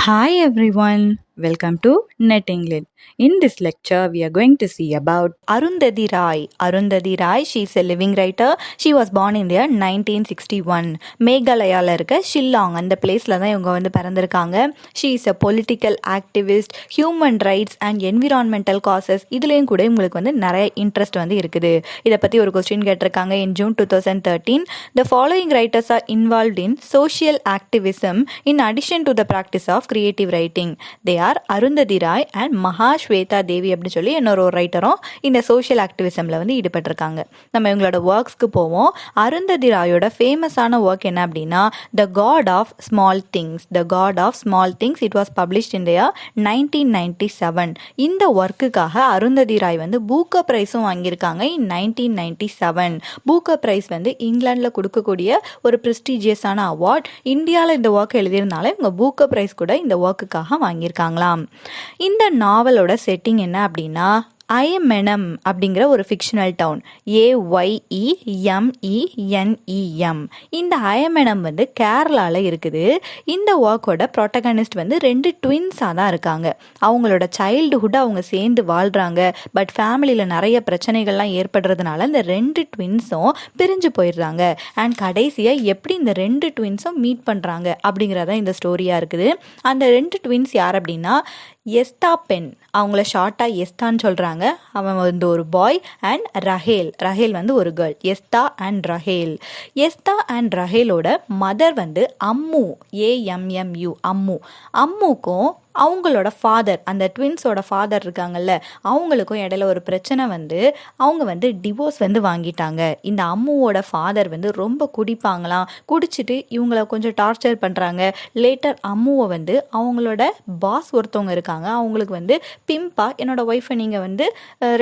Hi everyone, welcome to Net England. In this lecture, we are going to see about Arundhati Roy. Arundhati Roy, she is a living writer. She was born in the year 1961. மேகாலயாவில் இருக்க ஷில்லாங் அந்த பிளேஸில் தான் இவங்க வந்து பிறந்திருக்காங்க. She is a political activist, human rights and environmental causes இதுலேயும் கூட இவங்களுக்கு வந்து நிறைய இன்ட்ரெஸ்ட் வந்து இருக்குது. இதை பற்றி ஒரு கொஸ்டின் கேட்டிருக்காங்க இன் June 2013. The following writers are involved in social activism in addition to the practice of creative writing. They are Arundhati Roy and Mahasweta Devi அப்படின்னு சொல்லி இன்னொரு ரைட்டரும் இந்த சோஷியல் ஆக்டிவிசமில் வந்து ஈடுபட்டிருக்காங்க. நம்ம இவங்களோட ஒர்க்ஸ்க்கு போவோம். அருந்ததி ராயோட ஃபேமஸான ஒர்க் என்ன அப்படின்னா the god of small things. The god of small things it was published in 1997. இந்த ஒர்க்குக்காக அருந்ததி ராய் வந்து பூக்கர் ப்ரைஸும் வாங்கியிருக்காங்க இன் 1997. பூக்கர் ப்ரைஸ் வந்து இங்கிலாண்டில் கொடுக்கக்கூடிய ஒரு ப்ரெஸ்டீஜியஸான அவார்ட். இந்தியாவில் இந்த ஒர்க் எழுதியிருந்தாலும் இவங்க பூக்கர் ப்ரைஸ் கூட இந்த ஒர்க்குக்காக வாங்கியிருக்காங்களாம். இந்த நாவலோட செட்டிங் என்ன அப்படின்னா அயமெனம் அப்படிங்கிற ஒரு ஃபிக்ஷனல் டவுன், AYEMENEM. இந்த அயமெனம் வந்து கேரளாவில் இருக்குது. இந்த ஒர்க்கோட ப்ரோட்டகனிஸ்ட் வந்து 2 ட்வின்ஸாக தான் இருக்காங்க. அவங்களோட சைல்டுஹுட் அவங்க சேர்ந்து வாழ்கிறாங்க. பட் ஃபேமிலியில் நிறைய பிரச்சனைகள்லாம் ஏற்படுறதுனால இந்த 2 ட்வின்ஸும் பிரிஞ்சு போயிடுறாங்க. அண்ட் கடைசியாக எப்படி இந்த 2 ட்வின்ஸும் மீட் பண்ணுறாங்க அப்படிங்கிறதான் இந்த ஸ்டோரியாக இருக்குது. அந்த 2 ட்வின்ஸ் யார் அப்படின்னா எஸ்தா பென், அவங்கள ஷார்ட்டாக எஸ்தான்னு சொல்கிறாங்க. அவன் வந்து ஒரு பாய். அண்ட் ரஹேல் வந்து ஒரு girl. எஸ்தா and Rahel. எஸ்தா and ரஹேலோட mother வந்து அம்மு, AMMU, அம்முக்கும் அவங்களோட ஃபாதர், அந்த ட்வின்ஸோட ஃபாதர் இருக்காங்கல்ல, அவங்களுக்கும் இடையில ஒரு பிரச்சனை வந்து அவங்க வந்து டிவோர்ஸ் வந்து வாங்கிட்டாங்க. இந்த அம்முவோட ஃபாதர் வந்து ரொம்ப குடிப்பாங்களாம். குடிச்சிட்டு இவங்கள கொஞ்சம் டார்ச்சர் பண்ணுறாங்க. லேட்டர் அம்முவை வந்து அவங்களோட பாஸ் ஒருத்தவங்க இருக்காங்க, அவங்களுக்கு வந்து பிம்பா என்னோட ஒய்ஃபை நீங்கள் வந்து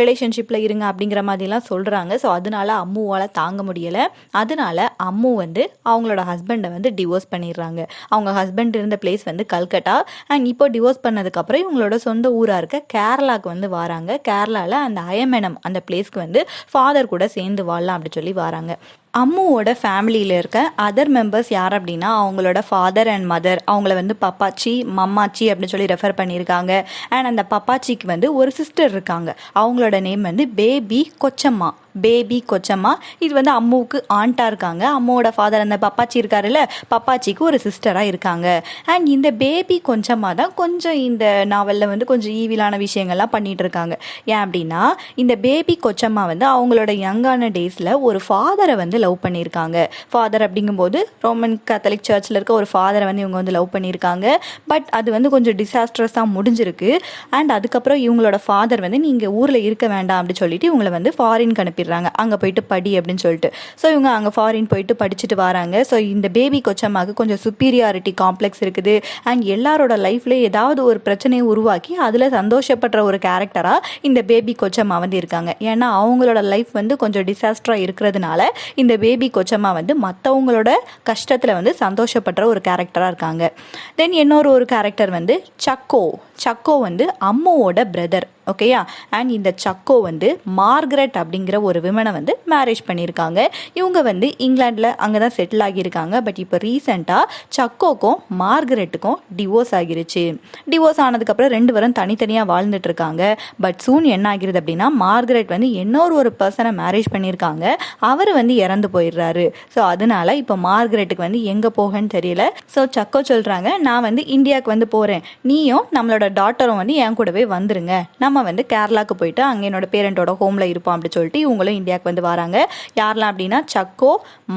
ரிலேஷன்ஷிப்பில் இருங்க அப்படிங்கிற மாதிரிலாம் சொல்கிறாங்க. ஸோ அதனால அம்முவால் தாங்க முடியலை. அதனால அம்மு வந்து அவங்களோட ஹஸ்பண்டை வந்து டிவோர்ஸ் பண்ணிடுறாங்க. அவங்க ஹஸ்பண்ட் இருந்த பிளேஸ் வந்து கல்கட்டா. அண்ட் இப்போ டிவோர்ஸ் பண்ணதுக்கப்புறம் இவங்களோட சொந்த ஊராக இருக்க கேரளாவுக்கு வந்து வராங்க. கேரளாவில் அந்த அயமெனம் அந்த பிளேஸ்க்கு வந்து ஃபாதர் கூட சேர்ந்து வாழலாம் அப்படி சொல்லி வராங்க. அம்முவோட ஃபேமிலியில் இருக்க அதர் மெம்பர்ஸ் யார் அப்படின்னா அவங்களோட ஃபாதர் அண்ட் மதர். அவங்கள வந்து பப்பாச்சி, மம்மாச்சி அப்படின்னு சொல்லி ரெஃபர் பண்ணியிருக்காங்க. அண்ட் அந்த பப்பாச்சிக்கு வந்து ஒரு சிஸ்டர் இருக்காங்க. அவங்களோட நேம் வந்து பேபி கொச்சம்மா. இது வந்து அம்முவுக்கு ஆண்ட்டாக இருக்காங்க. அம்மாவோட ஃபாதர் அந்த பப்பாச்சி இருக்காருல்ல, பப்பாச்சிக்கு ஒரு சிஸ்டராக இருக்காங்க. அண்ட் இந்த பேபி கொச்சம்மா தான் கொஞ்சம் இந்த நாவலில் வந்து கொஞ்சம் ஈவிலான விஷயங்கள்லாம் பண்ணிட்டு இருக்காங்க. ஏன் அப்படின்னா இந்த பேபி கொச்சம்மா வந்து அவங்களோட யங்கான டேஸில் ஒரு ஃபாதரை வந்து லவ் பண்ணியிருக்காங்க. ஃபாதர் அப்படிங்கும்போது ரோமன் கேத்தலிக் சர்ச்சில் இருக்க ஒரு ஃபாதரை வந்து இவங்க வந்து லவ் பண்ணியிருக்காங்க. பட் அது வந்து கொஞ்சம் டிசாஸ்ட்ரஸாக முடிஞ்சிருக்கு. அண்ட் அதுக்கப்புறம் இவங்களோட ஃபாதர் வந்து நீங்கள் ஊரில் இருக்க வேண்டாம் அப்படின்னு சொல்லிட்டு இவங்களை வந்து ஃபாரினுக்கு அனுப்பிடுறாங்க. அங்கே போயிட்டு படி அப்படின்னு சொல்லிட்டு. ஸோ இவங்க அங்கே ஃபாரின் போயிட்டு படிச்சுட்டு வராங்க. ஸோ இந்த பேபி கொச்சம்மாவுக்கு கொஞ்சம் சுப்பீரியாரிட்டி காம்ப்ளெக்ஸ் இருக்குது. அண்ட் எல்லாரோட லைஃப்ல ஏதாவது ஒரு பிரச்சனையை உருவாக்கி அதில் சந்தோஷப்படுற ஒரு கேரக்டராக இந்த பேபி கொச்சம்மா வந்து இருக்காங்க. ஏன்னா அவங்களோட லைஃப் வந்து கொஞ்சம் டிசாஸ்டராக இருக்கிறதுனால இந்த பேபி கொச்சம்மா வந்து மற்றவங்களோட கஷ்டத்தில் வந்து சந்தோஷப்படுற ஒரு கேரக்டராக இருக்காங்க. தென் இன்னொரு கேரக்டர் வந்து சக்கோ வந்து அம்முவோட பிரதர். ஓகேயா. அண்ட் இந்த சக்கோ வந்து மார்கரெட் அப்படிங்கிற ஒரு விமனை வந்து மேரேஜ் பண்ணியிருக்காங்க. இவங்க வந்து இங்கிலாண்டில் அங்கே தான் செட்டில் ஆகியிருக்காங்க. பட் இப்போ ரீசெண்டாக சக்கோக்கும் மார்கரெட்டுக்கும் டிவோர்ஸ் ஆகிருச்சு. டிவோர்ஸ் ஆனதுக்கப்புறம் 2 பேரும் தனித்தனியாக வாழ்ந்துட்டு இருக்காங்க. பட் சூன் என்ன ஆகிருது அப்படின்னா மார்கரெட் வந்து இன்னொரு பர்சனை மேரேஜ் பண்ணியிருக்காங்க. அவர் வந்து இறந்து போயிடுறாரு. ஸோ அதனால இப்போ மார்கரெட்டுக்கு வந்து எங்கே போகன்னு தெரியல. ஸோ சக்கோ சொல்கிறாங்க, நான் வந்து இந்தியாவுக்கு வந்து போகிறேன், நீயும் நம்மளோட டாட்டரும் வந்து என் கூடவே வந்துருங்க, நம்ம வந்து கேரளாவுக்கு போயிட்டு அங்கே என்னோட பேரண்டோட ஹோமில் இருப்போம் அப்படின்னு சொல்லிட்டு இவங்களும் இந்தியாவுக்கு வந்து வராங்க. யாரெல்லாம் அப்படின்னா சக்கோ,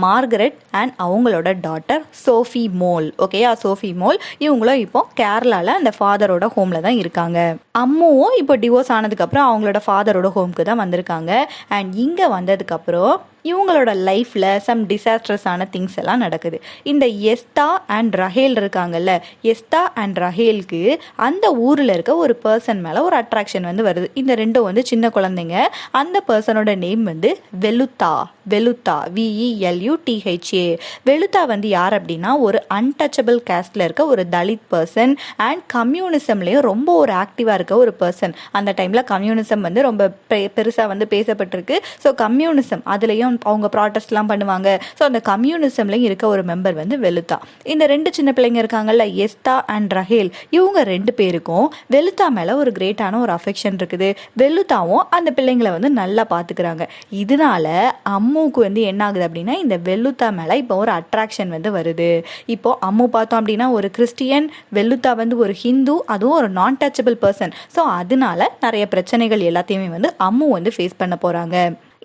மார்கரெட் அண்ட் அவங்களோட டாட்டர் சோஃபி மோல். ஓகேயா, சோஃபி மோல். இவங்களும் இப்போ கேரளாவில் அந்த ஃபாதரோட ஹோமில் தான் இருக்காங்க. அம்முவும் இப்போ டிவோர்ஸ் ஆனதுக்கப்புறம் அவங்களோட ஃபாதரோட ஹோம்க்கு தான் வந்திருக்காங்க. அண்ட் இங்கே வந்ததுக்கப்புறம் இவங்களோட லைஃப்பில் சம் டிசாஸ்ட்ரஸான திங்ஸ் எல்லாம் நடக்குது. இந்த எஸ்தா அண்ட் ரஹேல் இருக்காங்கல்ல, எஸ்தா அண்ட் ரஹேலுக்கு அந்த ஊரில் இருக்க ஒரு பர்சன் மேலே ஒரு அட்ராக்ஷன் வந்து வருது. இந்த 2 வந்து சின்ன குழந்தைங்க. அந்த பர்சனோட நேம் வந்து வெலுத்தா, VELUTHA. வெலுத்தா வந்து யார் அப்படின்னா ஒரு அன்டச்சபிள் கேஸ்டில் இருக்க ஒரு தலித் பர்சன். அண்ட் கம்யூனிசம்லேயும் ரொம்ப ஒரு ஆக்டிவாக இருக்க ஒரு பர்சன். அந்த டைமில் கம்யூனிசம் வந்து ரொம்ப பெருசாக வந்து பேசப்பட்டிருக்கு. ஸோ கம்யூனிசம் அதுலேயும் தான் அவங்க ப்ராட்டஸ்ட்லாம் பண்ணுவாங்க. ஸோ அந்த கம்யூனிசம்லையும் இருக்க ஒரு மெம்பர் வந்து வெலுத்தா. இந்த 2 சின்ன பிள்ளைங்க இருக்காங்கல்ல, எஸ்தா அண்ட் ரஹேல், இவங்க 2 பேருக்கும் வெலுத்தா மேலே ஒரு கிரேட்டான ஒரு அஃபெக்ஷன் இருக்குது. வெலுத்தாவும் அந்த பிள்ளைங்களை வந்து நல்லா பார்த்துக்கிறாங்க. இதனால அம்முவுக்கு வந்து என்ன ஆகுது அப்படின்னா, இந்த வெலுத்தா மேலே இப்போ ஒரு அட்ராக்ஷன் வந்து வருது. இப்போ அம்மு பார்த்தோம் அப்படின்னா ஒரு கிறிஸ்டியன், வெலுத்தா வந்து ஒரு ஹிந்து, அதுவும் ஒரு நான் டச்சபிள் பர்சன். ஸோ அதனால நிறைய பிரச்சனைகள் எல்லாத்தையுமே வந்து அம்மு வந்து ஃபேஸ் பண்ண போகிறாங்க.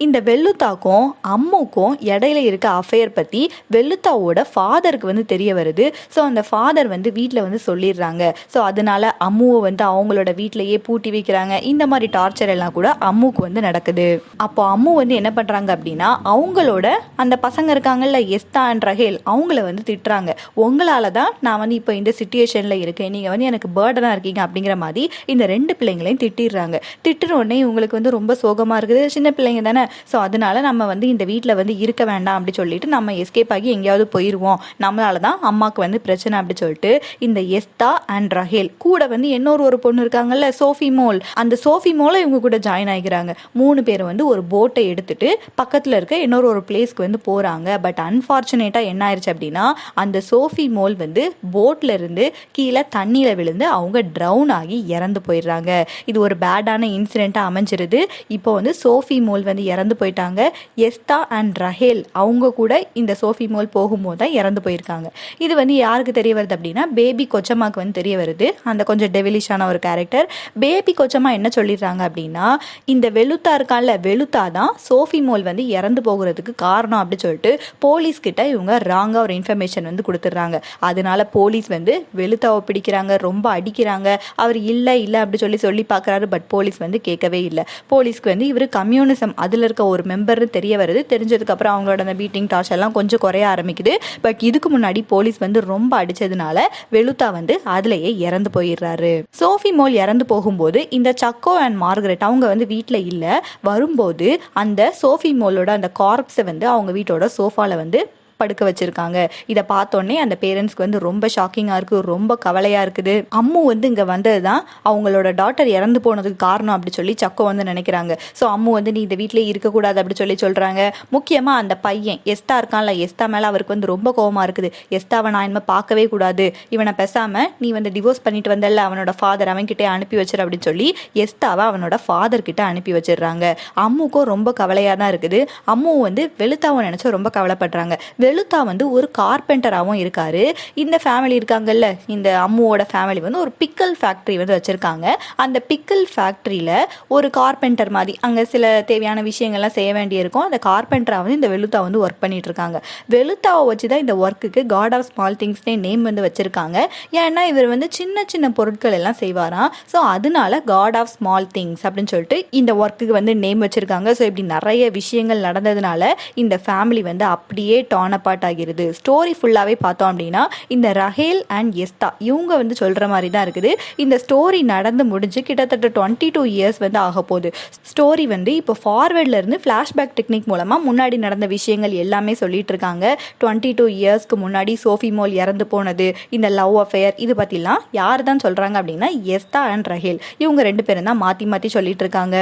இந்த வெல்லுத்தாக்கும் அம்முக்கும் இடையில இருக்க அஃபேர் பற்றி வெல்லுத்தாவோட ஃபாதருக்கு வந்து தெரிய வருது. ஸோ அந்த ஃபாதர் வந்து வீட்டில் வந்து சொல்லிடுறாங்க. ஸோ அதனால அம்முவை வந்து அவங்களோட வீட்டிலையே பூட்டி வைக்கிறாங்க. இந்த மாதிரி டார்ச்சர் எல்லாம் கூட அம்முக்கு வந்து நடக்குது. அப்போ அம்மு வந்து என்ன பண்ணுறாங்க அப்படின்னா, அவங்களோட அந்த பசங்க இருக்காங்கல்ல, எஸ்தா அண்ட் ரஹேல், அவங்கள வந்து திட்டுறாங்க. உங்களால தான் நான் வந்து இப்போ இந்த சிச்சுவேஷனில் இருக்கேன், நீங்கள் வந்து எனக்கு பேர்டனாக இருக்கீங்க அப்படிங்கிற மாதிரி இந்த 2 பிள்ளைங்களையும் திட்டிடுறாங்க. திட்டுற உடனே இவங்களுக்கு வந்து ரொம்ப சோகமாக இருக்குது. சின்ன பிள்ளைங்க தானே. ஸோ அதனால நம்ம வந்து இந்த வீட்டில் வந்து இருக்க வேண்டாம் அப்படி சொல்லிட்டு நம்ம எஸ்கேப் ஆகி எங்கேயாவது போயிடுவோம், நம்மளால தான் அம்மாவுக்கு வந்து பிரச்சனை அப்படி சொல்லிட்டு இந்த எஸ்தா அண்ட் ரஹேல் கூட வந்து இன்னொரு பொண்ணு இருக்காங்கல்ல, சோஃபி மோல், அந்த சோஃபி மோலை இவங்க கூட ஜாயின் ஆகிக்கிறாங்க. 3 பேர் வந்து ஒரு போட்டை எடுத்துட்டு பக்கத்தில் இருக்க இன்னொரு பிளேஸ்க்கு வந்து போகிறாங்க. பட் அன்ஃபார்ச்சுனேட்டாக என்ன ஆயிடுச்சு அப்படின்னா, அந்த சோஃபி மோல் வந்து போட்டில் இருந்து கீழே தண்ணியில் விழுந்து அவங்க ட்ரவுன் ஆகி இறந்து போயிடுறாங்க. இது ஒரு பேடான இன்சிடெண்ட்டாக அமைஞ்சிருது. இப்போ வந்து சோஃபி மோல் வந்து இறந்து போயிட்டாங்க. எஸ்தா அண்ட் ரஹேல் அவங்க கூட இந்த சோஃபி மோல் போகும்போது தான் இறந்து போயிருக்காங்க. இது வந்து யாருக்கு தெரிய வருது அப்படின்னா, பேபி கொச்சம்மாக்கு வந்து தெரிய வருது. அந்த கொஞ்சம் டெவிலிஷான ஒரு கேரக்டர். பேபி கொச்சம்மா என்ன சொல்லிடுறாங்க அப்படின்னா, இந்த வெலுத்தா இருக்கான்ல, வெலுத்தா தான் சோஃபி மோல் வந்து இறந்து போகிறதுக்கு காரணம் அப்படி சொல்லிட்டு போலீஸ் கிட்ட இவங்க ராங்கா ஒரு இன்ஃபர்மேஷன் வந்து கொடுத்துட்றாங்க. அதனால போலீஸ் வந்து வெலுத்தாவை பிடிக்கிறாங்க, ரொம்ப அடிக்கிறாங்க. அவர் இல்லை அப்படி சொல்லி பார்க்குறாரு. பட் போலீஸ் வந்து கேட்கவே இல்லை. போலீஸ்க்கு வந்து இவர் கம்யூனிசம் அதில் இருக்க ஒரு மெம்பர்னு தெரிய வருது. தெரிஞ்சதுக்கப்புறம் அவங்களோட அந்த பீட்டிங் டார்ச் எல்லாம் கொஞ்சம் குறைய ஆரம்பிக்குது. பட் இதுக்கு முன்னாடி போலீஸ் வந்து ரொம்ப அடிச்சதுனால வெலுத்தா வந்து அதுலயே இறந்து போயிடுறாரு. சோஃபி மோல் இறந்து போகும்போது இந்த சக்கோ அண்ட் மார்கரெட் அவங்க வந்து வீட்டில் இல்லை. வரும்போது அந்த சோஃபி மோலோட அந்த கார்ப்ஸை வந்து அவங்க வீட்டோட சோஃபால வந்து படுக்க வச்சிருக்காங்க. இதை பார்த்தோன்னே அந்த பேரண்ட்ஸ்க்கு வந்து ரொம்ப ஷாக்கிங்காக இருக்குது, ரொம்ப கவலையாக இருக்குது. அம்மு வந்து இங்கே வந்தது தான் அவங்களோட டாட்டர் இறந்து போனதுக்கு காரணம் அப்படி சொல்லி சக்கோ வந்து நினைக்கிறாங்க. ஸோ அம்மு வந்து நீ இந்த வீட்டிலே இருக்கக்கூடாது அப்படி சொல்கிறாங்க. முக்கியமாக அந்த பையன் எஸ்தா இருக்கான்ல, எஸ்தா மேலே அவருக்கு வந்து ரொம்ப கோவமாக இருக்குது. எஸ்தாவை நான் இனிமேல் பார்க்கவே கூடாது, இவனை பேசாமல் நீ வந்து டிவோர்ஸ் பண்ணிட்டு வந்தல, அவனோட ஃபாதர் அவன்கிட்டே அனுப்பி வச்சிரு அப்படின்னு சொல்லி எஸ்தாவை அவனோட ஃபாதர் கிட்ட அனுப்பி வச்சிடுறாங்க. அம்முக்கும் ரொம்ப கவலையாக தான் இருக்குது. அம்மு வந்து வெலுத்தாவை நினச்சா ரொம்ப கவலைப்படுறாங்க. வெலுத்தா வந்து ஒரு கார்பெண்டராகவும் இருக்காரு. இந்த ஃபேமிலி இருக்காங்கல்ல, இந்த அம்முவோட ஃபேமிலி வந்து ஒரு பிக்கல் ஃபேக்ட்ரி வந்து வச்சுருக்காங்க. அந்த பிக்கல் ஃபேக்ட்ரியில் ஒரு கார்பெண்டர் மாதிரி அங்கே சில தேவையான விஷயங்கள்லாம் செய்ய வேண்டியிருக்கும். அந்த கார்பெண்டராக வந்து இந்த வெலுத்தா வந்து ஒர்க் பண்ணிட்டு இருக்காங்க. வெலுத்தாவை வச்சு தான் இந்த ஒர்க்குக்கு காட் ஆஃப் ஸ்மால் திங்ஸ்னே நேம் வந்து வச்சுருக்காங்க. ஏன்னா இவர் வந்து சின்ன சின்ன பொருட்கள் எல்லாம் செய்வாராம். ஸோ அதனால காட் ஆஃப் ஸ்மால் திங்ஸ் அப்படின்னு சொல்லிட்டு இந்த ஒர்க்குக்கு வந்து நேம் வச்சுருக்காங்க. ஸோ இப்படி நிறைய விஷயங்கள் நடந்ததுனால இந்த ஃபேமிலி வந்து அப்படியே டான் அப்பார்ட் ஆகிறது. ஸ்டோரி ஃபுல்லாகவே பார்த்தோம் அப்படின்னா இந்த ரஹேல் அண்ட் எஸ்தா இவங்க வந்து சொல்கிற மாதிரி தான் இருக்குது. இந்த ஸ்டோரி நடந்து முடிஞ்சு கிட்டத்தட்ட 22 இயர்ஸ் வந்து ஆக போகுது. ஸ்டோரி வந்து இப்போ ஃபார்வேர்டில் இருந்து ஃப்ளாஷ்பேக் டெக்னிக் மூலமாக முன்னாடி நடந்த விஷயங்கள் எல்லாமே சொல்லிட்டு இருக்காங்க. 22 இயர்ஸ்க்கு முன்னாடி சோஃபி மோல் இறந்து போனது, இந்த லவ் அஃபேர், இது பற்றிலாம் யார் தான் சொல்கிறாங்க அப்படின்னா எஸ்தா அண்ட் ரஹேல் இவங்க 2 பேரும் தான் மாற்றி சொல்லிட்டு இருக்காங்க.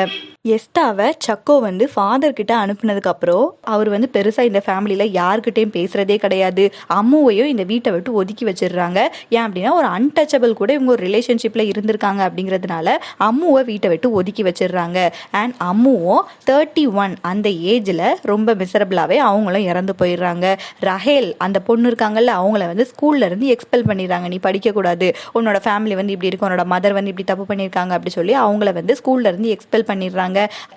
எஸ்தாவை சக்கோ வந்து ஃபாதர் கிட்ட அனுப்புனதுக்கப்புறம் அவர் வந்து பெருசாக இந்த ஃபேமிலியில் யார்கிட்டையும் பேசுகிறதே கிடையாது. அம்முவையும் இந்த வீட்டை விட்டு ஒதுக்கி வச்சிடுறாங்க. ஏன் அப்படின்னா ஒரு அன்டச்சபிள் கூட இவங்க ஒரு ரிலேஷன்ஷிப்பில் இருந்திருக்காங்க அப்படிங்கிறதுனால அம்முவை வீட்டை விட்டு ஒதுக்கி வச்சிடுறாங்க. அண்ட் அம்முவும் 31 அந்த ஏஜில் ரொம்ப மிசரபிளாகவே அவங்களும் இறந்து போயிடுறாங்க. ரஹேல் அந்த பொண்ணு இருக்காங்கல்ல, அவங்கள வந்து ஸ்கூல்ல இருந்து எக்ஸ்பெல் பண்ணிடுறாங்க. நீ படிக்கக்கூடாது, உன்னோட ஃபேமிலி வந்து இப்படி இருக்கு, உன்னோட மதர் வந்து இப்படி தப்பு பண்ணியிருக்காங்க அப்படி சொல்லி அவங்கள வந்து ஸ்கூல்ல இருந்து எக்ஸ்பெல் பண்ணிடுறாங்க.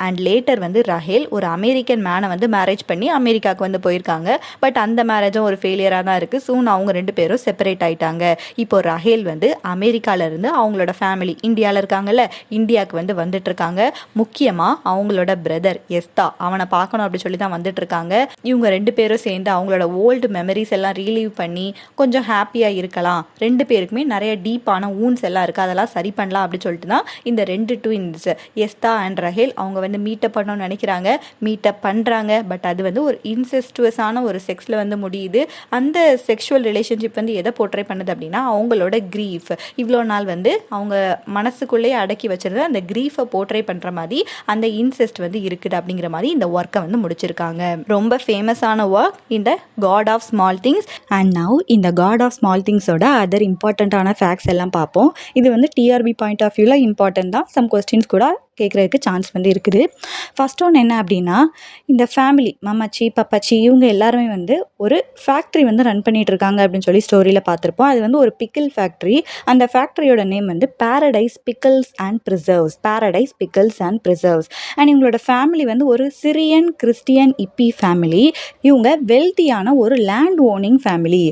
அண்ட் லேட்டர் வந்து ரஹேல் ஒரு அமெரிக்கன் மேனை வந்து மேரேஜ் பண்ணி அமெரிக்காவுக்கு வந்து போயிருக்காங்க. பட் அந்த மேரேஜும் ஒரு ஃபெயிலியராக தான் இருக்குது. சூன் அவங்க 2 பேரும் செப்பரேட் ஆயிட்டாங்க. இப்போ ரஹேல் வந்து அமெரிக்கால இருந்து அவங்களோட ஃபேமிலி இந்தியாவில் இருக்காங்கல்ல, இந்தியாவுக்கு வந்து வந்துட்டு இருக்காங்க. முக்கியமாக அவங்களோட பிரதர் எஸ்தா அவனை பார்க்கணும் அப்படி சொல்லி தான் வந்துட்டு இருக்காங்க. இவங்க 2 பேரும் சேர்ந்து அவங்களோட ஓல்டு மெமரிஸ் எல்லாம் ரீலீவ் பண்ணி கொஞ்சம் ஹாப்பியாக இருக்கலாம். 2 பேருக்குமே நிறைய டீப்பான ஊன்ஸ் எல்லாம் இருக்குது, அதெல்லாம் சரி பண்ணலாம் அப்படி சொல்லிட்டு தான் இந்த 2 ட்வின்ஸ் எஸ்தா அண்ட் ரஹேல் ரஹேல் அவங்க வந்து மீட்டப் பண்ணணும்னு நினைக்கிறாங்க, மீட்டப் பண்ணுறாங்க. பட் அது வந்து ஒரு இன்செஸ்டுவஸான ஒரு செக்ஸில் வந்து முடியுது. அந்த செக்ஷுவல் ரிலேஷன்ஷிப் வந்து எதை போர்ட்ரே பண்ணுது அப்படின்னா அவங்களோட க்ரீஃப். இவ்வளோ நாள் வந்து அவங்க மனசுக்குள்ளேயே அடக்கி வச்சிருந்த அந்த க்ரீஃபை போர்ட்ரே பண்ணுற மாதிரி அந்த இன்செஸ்ட் வந்து இருக்குது அப்படிங்கிற மாதிரி இந்த ஒர்க்கை வந்து முடிச்சிருக்காங்க. ரொம்ப ஃபேமஸான ஒர்க் இந்த God of small things. And now இந்த காட் ஆஃப் ஸ்மால் திங்ஸோட அதர் இம்பார்ட்டண்ட்டான ஃபேக்ட்ஸ் எல்லாம் பார்ப்போம். இது வந்து டிஆர்பி பாயிண்ட் ஆஃப் வியூவில் இம்பார்ட்டன்ட் தான். சம் கொஸ்டின்ஸ் கூட கேட்குறதுக்கு சான்ஸ் வந்து இருக்குது. ஃபர்ஸ்ட் ஒன்று என்ன அப்படின்னா, இந்த ஃபேமிலி மம்மாச்சி பப்பாச்சி இவங்க எல்லாருமே வந்து ஒரு ஃபேக்ட்ரி வந்து ரன் பண்ணிட்டு இருக்காங்க அப்படின்னு சொல்லி ஸ்டோரியில் பார்த்துருப்போம். அது வந்து ஒரு பிக்கிள் ஃபேக்ட்ரி. அந்த ஃபேக்ட்ரியோட நேம் வந்து Paradise pickles and preserves. Paradise pickles and preserves. And இவங்களோட ஃபேமிலி வந்து ஒரு சிரியன் கிறிஸ்டியன் இப்பி ஃபேமிலி. இவங்க வெல்த்தியான ஒரு லேண்ட் ஓனிங் ஃபேமிலி.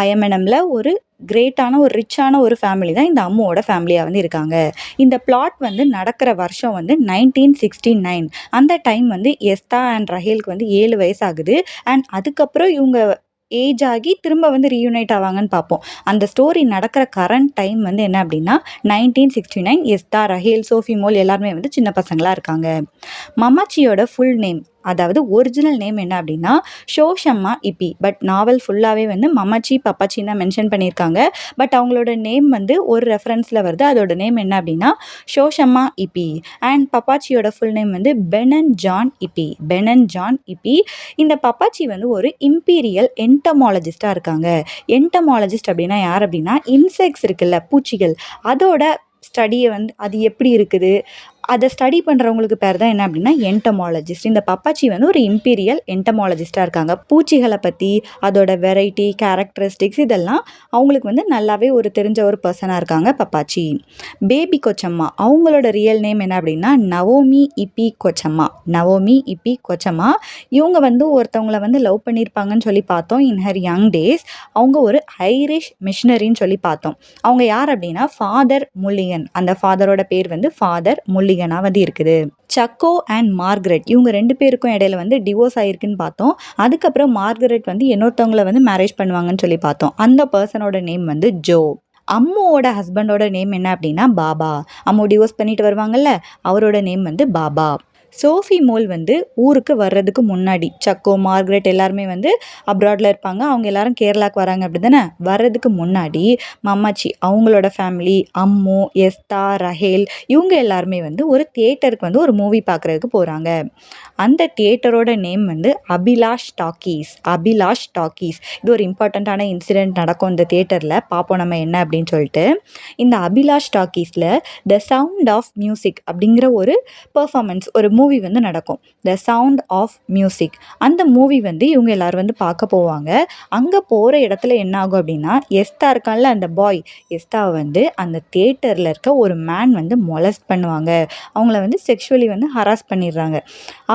ஐஎம்என்எம்ல ஒரு கிரேட்டான ஒரு ரிச்சான ஒரு ஃபேமிலி தான் இந்த அம்முவோட ஃபேமிலியாக வந்து இருக்காங்க. இந்த பிளாட் வந்து நடக்கிற வருஷம் வந்து 1969. அந்த டைம் வந்து எஸ்தா அண்ட் ரஹேலுக்கு வந்து 7 வயசு ஆகுது. அண்ட் அதுக்கப்புறம் இவங்க ஏஜ் ஆகி திரும்ப வந்து ரீயூனைட் ஆவாங்கன்னு பார்ப்போம். அந்த ஸ்டோரி நடக்கிற கரண்ட் டைம் வந்து என்ன அப்படின்னா 1969. எஸ்தா ரஹேல் சோஃபி மோல் எல்லாருமே வந்து சின்ன பசங்களாக இருக்காங்க. மமாச்சியோட ஃபுல் நேம், அதாவது ஒரிஜினல் நேம் என்ன அப்படின்னா ஷோஷம்மா இப்பி. பட் நாவல் ஃபுல்லாகவே வந்து மமாச்சி பப்பாச்சின்னு தான் மென்ஷன் பண்ணியிருக்காங்க. பட் அவங்களோட நேம் வந்து ஒரு ரெஃபரன்ஸில் வருது. அதோட நேம் என்ன அப்படின்னா ஷோஷம்மா இப்பி. அண்ட் பப்பாச்சியோட ஃபுல் நேம் வந்து பெனன் ஜான் இப்பி. பெனன் ஜான் இப்பி. இந்த பப்பாச்சி வந்து ஒரு இம்பீரியல் என்டமாலஜிஸ்டாக இருக்காங்க. என்டமாலஜிஸ்ட் அப்படின்னா யார் அப்படின்னா இன்செக்ட்ஸ் இருக்குல்ல, பூச்சிகள், அதோட ஸ்டடியை வந்து அது எப்படி இருக்குது அதை ஸ்டடி பண்ணுறவங்களுக்கு பேர் தான் என்ன அப்படின்னா என்டமாலஜிஸ்ட். இந்த பப்பாச்சி வந்து ஒரு இம்பீரியல் என்டமாலஜிஸ்டாக இருக்காங்க. பூச்சிகளை பற்றி அதோட வெரைட்டி கேரக்டரிஸ்டிக்ஸ் இதெல்லாம் அவங்களுக்கு வந்து நல்லாவே ஒரு தெரிஞ்ச ஒரு பர்சனாக இருக்காங்க பப்பாச்சி. பேபி கொச்சம்மா அவங்களோட ரியல் நேம் என்ன அப்படின்னா நவோமி இப்பி கொச்சம்மா. நவோமி இப்பி கொச்சம்மா. இவங்க வந்து ஒருத்தவங்கள வந்து லவ் பண்ணியிருப்பாங்கன்னு சொல்லி பார்த்தோம் இன் ஹர் யங் டேஸ். அவங்க ஒரு ஐரிஷ் மிஷினரின்னு சொல்லி பார்த்தோம். அவங்க யார் அப்படின்னா ஃபாதர் முல்லிகன். அந்த ஃபாதரோட பேர் வந்து ஃபாதர் முல்லிகனாக வந்து இருக்குது. சக்கோ அண்ட் மார்கரெட் இவங்க 2 பேருக்கும் இடையில வந்து டிவோர்ஸ் ஆயிருக்குன்னு பார்த்தோம். அதுக்கப்புறம் மார்கரெட் வந்து இன்னொருத்தவங்களை வந்து மேரேஜ் பண்ணுவாங்கன்னு சொல்லி பார்த்தோம். அந்த பர்சனோட நேம் வந்து ஜோ. அம்முவோட ஹஸ்பண்டோட நேம் என்ன அப்படின்னா பாபா. அம்மு டிவோர்ஸ் பண்ணிட்டு வருவாங்கல்ல, அவரோட நேம் வந்து பாபா. சோஃபி மோல் வந்து ஊருக்கு வர்றதுக்கு முன்னாடி சக்கோ மார்கரெட் எல்லாருமே வந்து அப்ராடில் இருப்பாங்க. அவங்க எல்லாரும் கேரளாவுக்கு வராங்க அப்படி தானே. வர்றதுக்கு முன்னாடி மம்மாச்சி அவங்களோட ஃபேமிலி அம்மு எஸ்தா ரஹேல் இவங்க எல்லாருமே வந்து ஒரு தியேட்டருக்கு வந்து ஒரு மூவி பார்க்குறதுக்கு போகிறாங்க. அந்த தியேட்டரோட நேம் வந்து அபிலாஷ் டாக்கீஸ். அபிலாஷ் டாக்கீஸ். இது ஒரு இம்பார்ட்டண்ட்டான இன்சிடெண்ட் நடக்கும் இந்த தியேட்டரில். பார்ப்போம் நம்ம என்ன அப்படின்னு சொல்லிட்டு. இந்த அபிலாஷ் டாக்கீஸில் த சவுண்ட் ஆஃப் மியூசிக் அப்படிங்கிற ஒரு பெர்ஃபார்மன்ஸ் ஒரு மூவி வந்து நடக்கும். The sound of music. அந்த மூவி வந்து இவங்க எல்லாரும் வந்து பார்க்க போவாங்க. அங்கே போகிற இடத்துல என்ன ஆகும் அப்படின்னா எஸ்தா இருக்கான்ல அந்த பாய், எஸ்தாவை வந்து அந்த தியேட்டரில் இருக்க ஒரு மேன் வந்து மொலஸ்ட் பண்ணுவாங்க. அவங்கள வந்து செக்ஷுவலி வந்து ஹராஸ் பண்ணிடுறாங்க.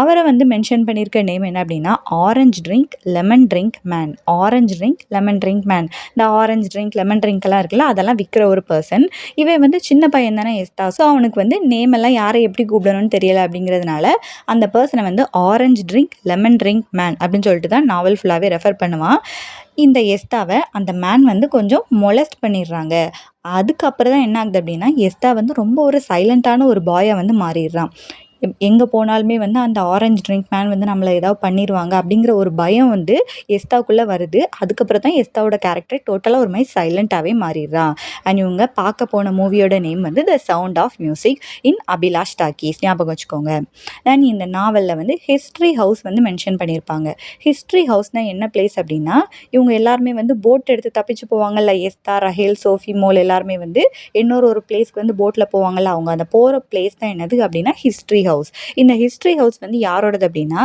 அவரை வந்து மென்ஷன் பண்ணியிருக்க நேம் என்ன அப்படின்னா orange drink lemon drink man. Orange drink lemon drink man. இந்த ஆரஞ்ச் ட்ரிங்க் லெமன் ட்ரிங்க் எல்லாம் இருக்குல்ல, அதெல்லாம் விற்கிற ஒரு பர்சன். இவன் வந்து சின்ன பையன் தானே எஸ்தா. ஸோ அவனுக்கு வந்து நேம் எல்லாம் யாரை எப்படி கூப்பிடணும்னு தெரியலை அப்படிங்கிறதுனால அந்த பர்சனை வந்து orange drink lemon drink man அப்படின்னு சொல்லிட்டு தான் நாவல் ஃபுல்லாகவே ரெஃபர் பண்ணுவான். இந்த எஸ்தாவை அந்த மேன் வந்து கொஞ்சம் மொலஸ்ட் பண்ணிடுறாங்க. அதுக்கப்புறம் தான் என்ன ஆகுது அப்படின்னா எஸ்தா வந்து ரொம்ப ஒரு சைலண்ட்டான ஒரு பாயாக வந்து மாறிடுறான். எங்கே போனாலுமே வந்து அந்த ஆரஞ்ச் ட்ரிங்க் மேன் வந்து நம்மளை ஏதாவது பண்ணிடுவாங்க அப்படிங்கிற ஒரு பயம் வந்து எஸ்தாவுக்குள்ளே வருது. அதுக்கப்புறம் தான் எஸ்தாவோட கேரக்டர் டோட்டலாக ஒரு மாதிரி சைலண்ட்டாகவே மாறிடுறான். அண்ட் இவங்க பார்க்க போன மூவியோட நேம் வந்து the sound of Music in Abhilash talkies. ஞாபகம் வச்சுக்கோங்க. அண்ட் இந்த நாவலில் வந்து ஹிஸ்ட்ரி ஹவுஸ் வந்து மென்ஷன் பண்ணியிருப்பாங்க. ஹிஸ்ட்ரி ஹவுஸ்னால் என்ன பிளேஸ் அப்படின்னா இவங்க எல்லாருமே வந்து போட் எடுத்து தப்பிச்சு போவாங்கல்ல, எஸ்தா ரஹேல் சோஃபி மோல் எல்லாருமே வந்து இன்னொரு பிளேஸ்க்கு வந்து போட்டில் போவாங்கல்ல, அவங்க அந்த போகிற பிளேஸ் தான் என்னது அப்படின்னா ஹிஸ்ட்ரி ஹவுஸ். இந்த ஹிஸ்ட்ரி ஹவுஸ் வந்து யாரோடது அப்படின்னா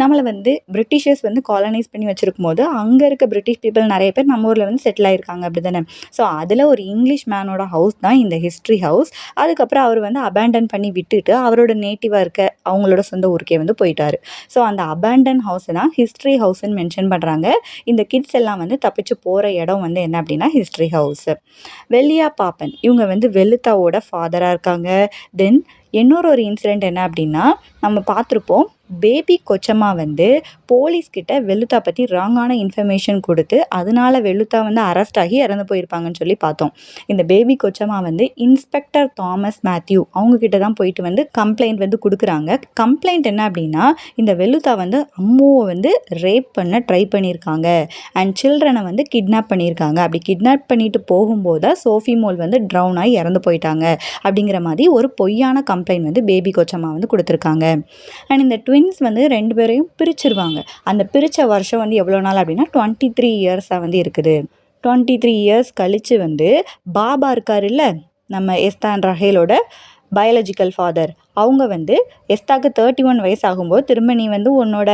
நம்மளை வந்து பிரிட்டிஷர்ஸ் வந்து காலனைஸ் பண்ணி வச்சிருக்கும் போது அங்கே இருக்க பிரிட்டிஷ் பீப்புள் நிறைய பேர் நம்ம ஊரில் வந்து செட்டில் ஆயிருக்காங்க அப்படி தானே. ஸோ அதில் ஒரு இங்கிலீஷ் மேனோட ஹவுஸ் தான் இந்த ஹிஸ்ட்ரி ஹவுஸ். அதுக்கப்புறம் அவர் வந்து அபேண்டன் பண்ணி விட்டுட்டு அவரோட நேட்டிவாக இருக்க அவங்களோட சொந்த ஊருக்கே வந்து போயிட்டாரு. ஸோ அந்த அபேண்டன் ஹவுஸை தான் ஹிஸ்ட்ரி ஹவுஸ்ன்னு மென்ஷன் பண்ணுறாங்க. இந்த கிட்ஸ் எல்லாம் வந்து தப்பிச்சு போகிற இடம் வந்து என்ன அப்படின்னா ஹிஸ்ட்ரி ஹவுஸ். வெள்ளியா பாப்பன் இவங்க வந்து வெளுத்தாவோட ஃபாதராக இருக்காங்க. தென் இன்னொரு இன்சிடெண்ட் என்ன அப்படின்னா நம்ம பார்த்துருப்போம் பேபி கொச்சம்மா வந்து போலீஸ்கிட்ட வெளுத்தா பற்றி ராங்கான இன்ஃபர்மேஷன் கொடுத்து அதனால வெளுத்தா வந்து அரெஸ்ட் ஆகி இறந்து போயிருப்பாங்கன்னு சொல்லி பார்த்தோம். இந்த பேபி கொச்சம்மா வந்து இன்ஸ்பெக்டர் தாமஸ் மேத்யூ அவங்கக்கிட்ட தான் போயிட்டு வந்து கம்ப்ளைண்ட் வந்து கொடுக்குறாங்க. கம்ப்ளைண்ட் என்ன அப்படின்னா, இந்த வெளுத்தா வந்து அம்முவை வந்து ரேப் பண்ண ட்ரை பண்ணியிருக்காங்க அண்ட் சில்ட்ரனை வந்து கிட்னாப் பண்ணியிருக்காங்க. அப்படி கிட்னாப் பண்ணிட்டு போகும்போது தான் சோஃபி மோல் வந்து ட்ரவுன் ஆகி இறந்து போயிட்டாங்க அப்படிங்கிற மாதிரி ஒரு பொய்யான கம்ப்ளைண்ட் வந்து பேபி கொச்சம்மா வந்து கொடுத்துருக்காங்க. அண்ட் இந்த ட்வின்ஸ் வந்து 2 பேரையும் பிரிச்சிருவாங்க. அந்த பிரித்த வருஷம் வந்து எவ்வளோ நாள் அப்படின்னா 23 இயர்ஸாக வந்து இருக்குது. 23 இயர்ஸ் கழித்து வந்து பாபா இருக்காருல்ல, நம்ம எஸ்தா அண்ட் ரஹேலோட பயாலஜிக்கல் ஃபாதர், அவங்க வந்து எஸ்தாக்கு 31 வயசு ஆகும்போது திரும்ப நீ வந்து உன்னோட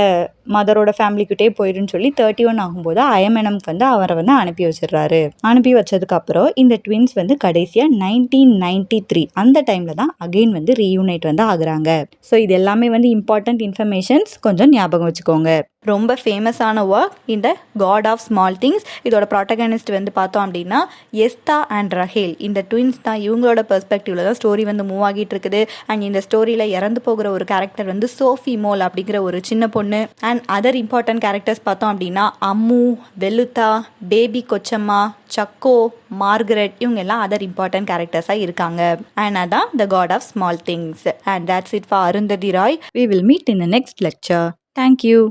மதரோட ஃபேமிலிக்கிட்டே போயிடுன்னு சொல்லி 31 ஆகும்போது அயமெனம்க்கு வந்து அவரை வந்து அனுப்பி வச்சிடுறாரு. அனுப்பி வச்சதுக்கப்புறம் இந்த ட்வின்ஸ் வந்து கடைசியாக 1993 அந்த டைமில் தான் அகெயின் வந்து ரீயூனைட் வந்து ஆகுறாங்க. ஸோ இது எல்லாமே வந்து இம்பார்ட்டண்ட் இன்ஃபர்மேஷன்ஸ், கொஞ்சம் ஞாபகம் வச்சுக்கோங்க. ரொம்ப ஃபேமஸான ஒர்க் இந்த காட் ஆஃப் ஸ்மால் திங்ஸ். இதோட ப்ராட்டகனிஸ்ட் வந்து பார்த்தோம் அப்படின்னா எஸ்தா அண்ட் ரஹேல், இந்த ட்வின்ஸ் தான். இவங்களோட பெர்ஸ்பெக்டிவ்ல தான் ஸ்டோரி வந்து மூவ் ஆகிட்டு இருக்குது. அண்ட் இந்த ஸ்டோரியில் இறந்து போகிற ஒரு கேரக்டர் வந்து சோஃபி மோல் அப்படிங்கிற ஒரு சின்ன பொண்ணு. அண்ட் அதர் இம்பார்ட்டன்ட் கேரக்டர்ஸ் பார்த்தோம் அப்படின்னா அம்மு, வெலுத்தா, பேபி கொச்சம்மா, சக்கோ, மார்கரெட், இவங்க எல்லாம் அதர் இம்பார்ட்டன்ட் கேரக்டர்ஸாக இருக்காங்க. அண்ட் அதான் the god of small things. And that's it for Arundhati Roy. We will meet in the next lecture. Thank you.